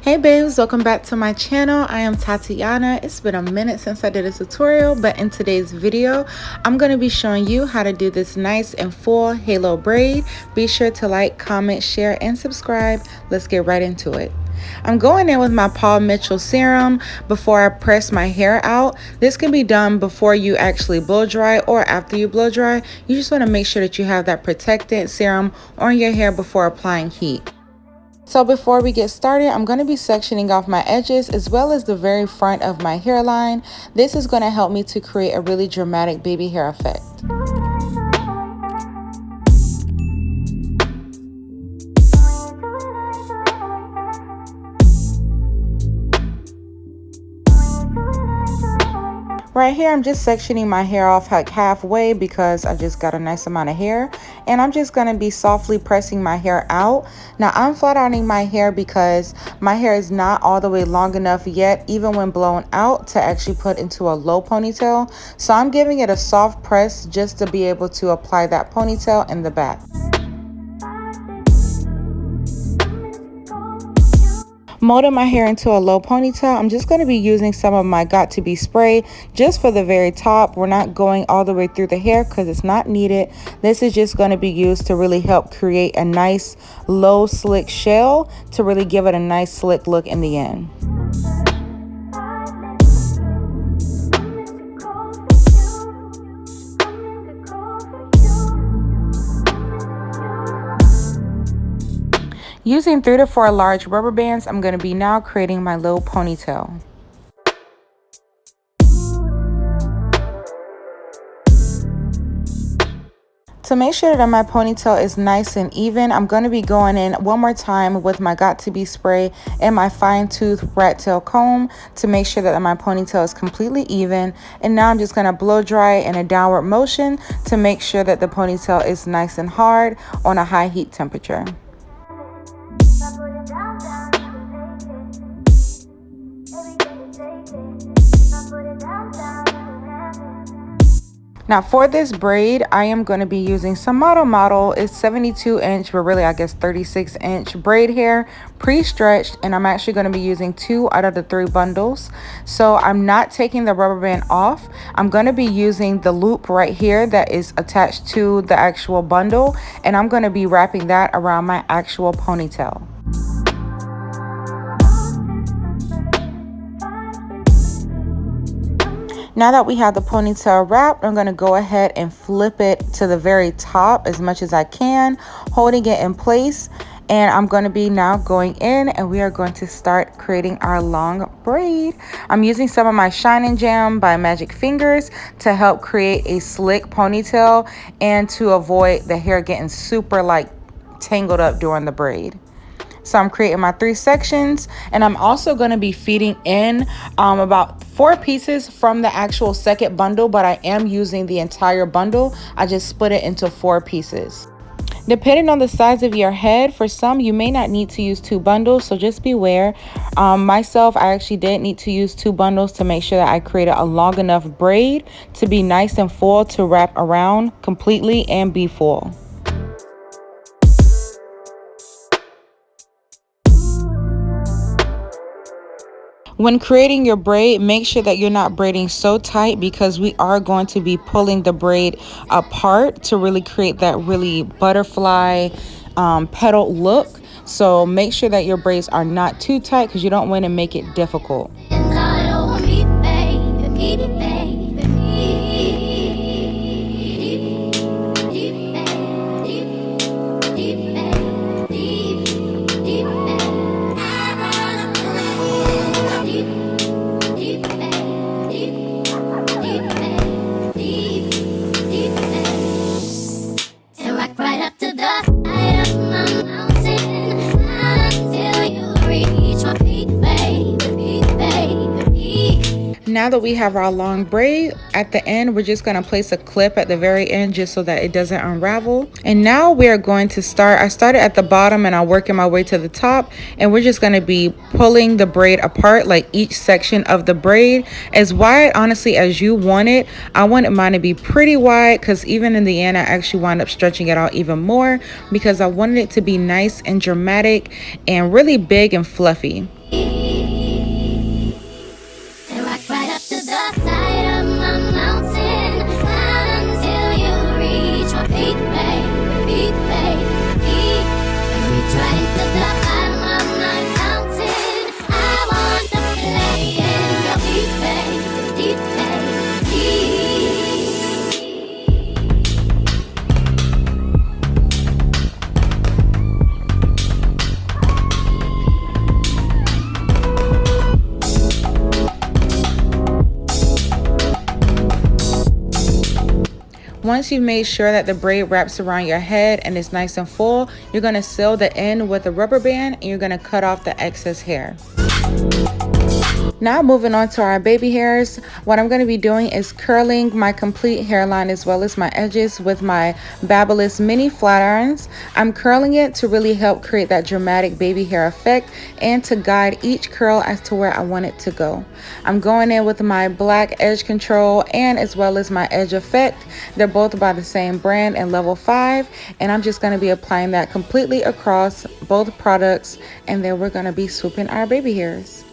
Hey babes, welcome back to my channel. I am Tatiana. It's been a minute since I did a tutorial, but in today's video, I'm going to be showing you how to do this nice and full halo braid. Be sure to like, comment, share, and subscribe. Let's get right into it. I'm going in with my Paul Mitchell serum before I press my hair out. This can be done before you actually blow dry or after you blow dry. You just want to make sure that you have that protectant serum on your hair before applying heat. So before we get started, I'm going to be sectioning off my edges as well as the very front of my hairline. This is going to help me to create a really dramatic baby hair effect. Right here, I'm just sectioning my hair off like halfway because I just got a nice amount of hair, and I'm just going to be softly pressing my hair out. Now I'm flat ironing my hair because my hair is not all the way long enough yet, even when blown out, to actually put into a low ponytail. So I'm giving it a soft press just to be able to apply that ponytail in the back. Molding my hair into a low ponytail, I'm just going to be using some of my Got2b spray just for the very top. We're not going all the way through the hair because it's not needed. This is just going to be used to really help create a nice low slick shell to really give it a nice slick look in the end. Using 3 to 4 large rubber bands, I'm going to be now creating my little ponytail. To make sure that my ponytail is nice and even, I'm going to be going in one more time with my Got2b spray and my fine tooth rat tail comb to make sure that my ponytail is completely even. And now I'm just going to blow dry in a downward motion to make sure that the ponytail is nice and hard on a high heat temperature. Now for this braid, I am going to be using some model. It's 72 inch, but really I guess 36 inch braid hair, pre-stretched, and I'm actually going to be using 2 out of the 3 bundles. So I'm not taking the rubber band off. I'm going to be using the loop right here that is attached to the actual bundle, and I'm going to be wrapping that around my actual ponytail. Now that we have the ponytail wrapped, I'm going to go ahead and flip it to the very top as much as I can, holding it in place. And I'm going to be now going in and we are going to start creating our long braid. I'm using some of my Shine and Jam by Magic Fingers to help create a slick ponytail and to avoid the hair getting super like tangled up during the braid. So I'm creating my 3 sections, and I'm also going to be feeding in about 4 pieces from the actual second bundle, but I am using the entire bundle. I just split it into 4 pieces. Depending on the size of your head, for some you may not need to use 2 bundles, so just beware. Myself, I actually did need to use 2 bundles to make sure that I created a long enough braid to be nice and full to wrap around completely and be full. When creating your braid, make sure that you're not braiding so tight because we are going to be pulling the braid apart to really create that really butterfly petal look. So make sure that your braids are not too tight because you don't want to make it difficult. Now that we have our long braid, at the end we're just going to place a clip at the very end just so that it doesn't unravel. And now we are going to start. I started at the bottom and I'm working my way to the top, and we're just going to be pulling the braid apart, like each section of the braid as wide honestly as you want it. I wanted mine to be pretty wide because even in the end I actually wound up stretching it out even more because I wanted it to be nice and dramatic and really big and fluffy. Once you've made sure that the braid wraps around your head and is nice and full, you're going to seal the end with a rubber band and you're going to cut off the excess hair. Now moving on to our baby hairs, what I'm going to be doing is curling my complete hairline as well as my edges with my Babyliss mini flat irons. I'm curling it to really help create that dramatic baby hair effect and to guide each curl as to where I want it to go. I'm going in with my black edge control and as well as my edge effect. They're both by the same brand and level 5, and I'm just going to be applying that completely across both products, and then we're going to be swooping our baby hairs.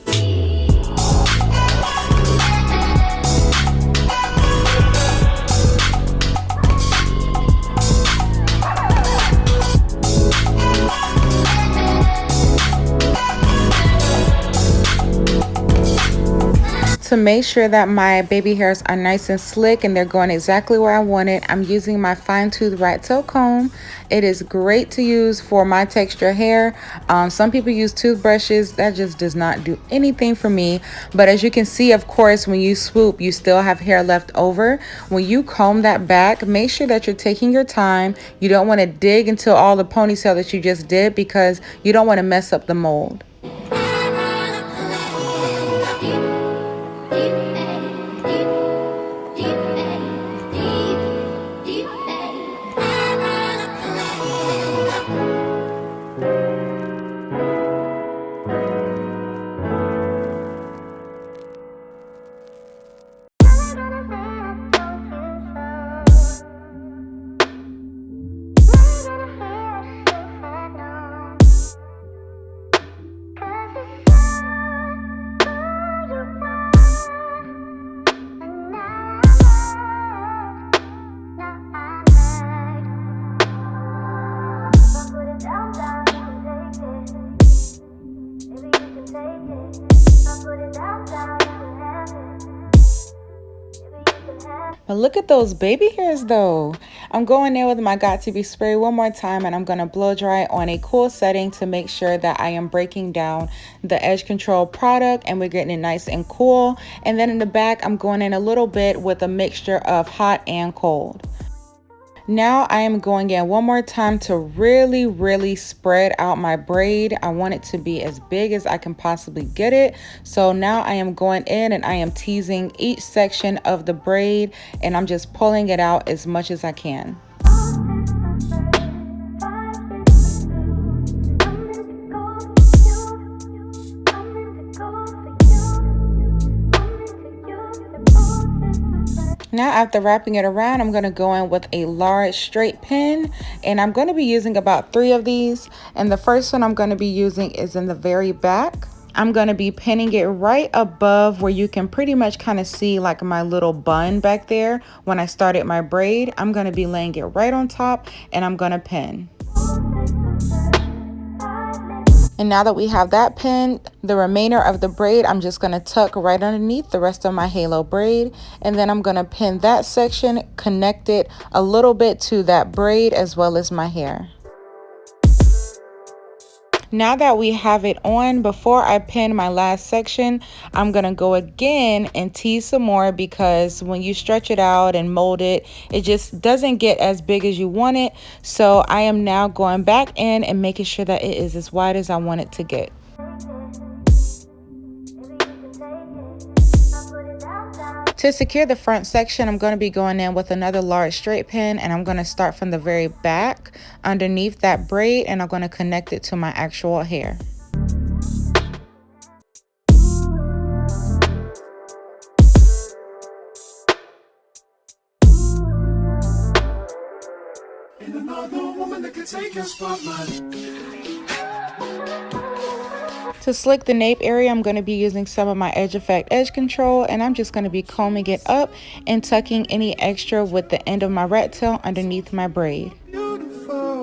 To make sure that my baby hairs are nice and slick and they're going exactly where I want it, I'm using my fine tooth rat tail comb. It is great to use for my texture hair. Some people use toothbrushes. That just does not do anything for me. But as you can see, of course, when you swoop, you still have hair left over. When you comb that back, make sure that you're taking your time. You don't want to dig into all the ponytail that you just did because you don't want to mess up the mold. But look at those baby hairs though. I'm going in with my Got To Be spray one more time, and I'm going to blow dry on a cool setting to make sure that I am breaking down the edge control product and we're getting it nice and cool. And then in the back, I'm going in a little bit with a mixture of hot and cold. Now I am going in one more time to really spread out my braid. I want it to be as big as I can possibly get it. So now I am going in and I am teasing each section of the braid, and I'm just pulling it out as much as I can. Now after wrapping it around, I'm going to go in with a large straight pin, and I'm going to be using about 3 of these. And the first one I'm going to be using is in the very back. I'm going to be pinning it right above where you can pretty much kind of see like my little bun back there when I started my braid. I'm going to be laying it right on top, and I'm going to pin. And now that we have that pinned, the remainder of the braid, I'm just going to tuck right underneath the rest of my halo braid. And then I'm going to pin that section, connect it a little bit to that braid as well as my hair. Now that we have it on, before I pin my last section, I'm going to go again and tease some more, because when you stretch it out and mold it, it just doesn't get as big as you want it. So I am now going back in and making sure that it is as wide as I want it to get. To secure the front section, I'm going to be going in with another large straight pin, and I'm going to start from the very back underneath that braid, and I'm going to connect it to my actual hair. To slick the nape area, I'm going to be using some of my Edge Effect edge control, and I'm just going to be combing it up and tucking any extra with the end of my rat tail underneath my braid. Beautiful.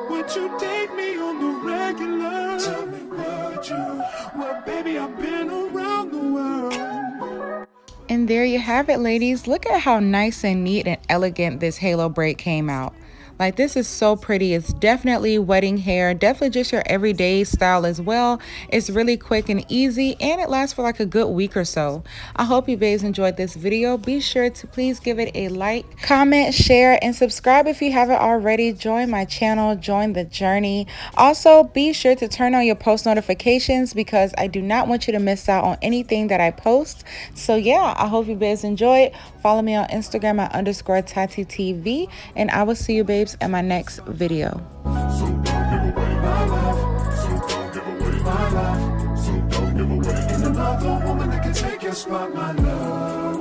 Would you date me on the regular? Tell me, would you? Well, baby, I've been around the world. And there you have it, ladies. Look at how nice and neat and elegant this halo braid came out. Like, this is so pretty. It's definitely wedding hair, definitely just your everyday style as well. It's really quick and easy, and it lasts for like a good week or so. I hope you babes enjoyed this video. Be sure to please give it a like, comment, share, and subscribe if you haven't already. Join my channel, join the journey. Also, be sure to turn on your post notifications because I do not want you to miss out on anything that I post. So yeah, I hope you babes enjoyed. Follow me on Instagram at _TatiTV, and I will see you babes in my next video. So don't give away my love. So don't give away my love. So don't give away. And another woman that can take your spot, my love.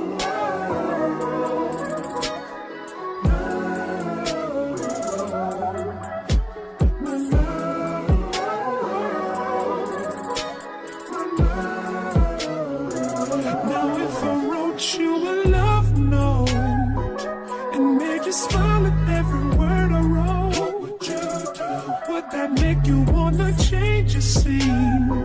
Now if I wrote you a love note and made you smile at every word I wrote, what would you do? Would that make you wanna change your scene?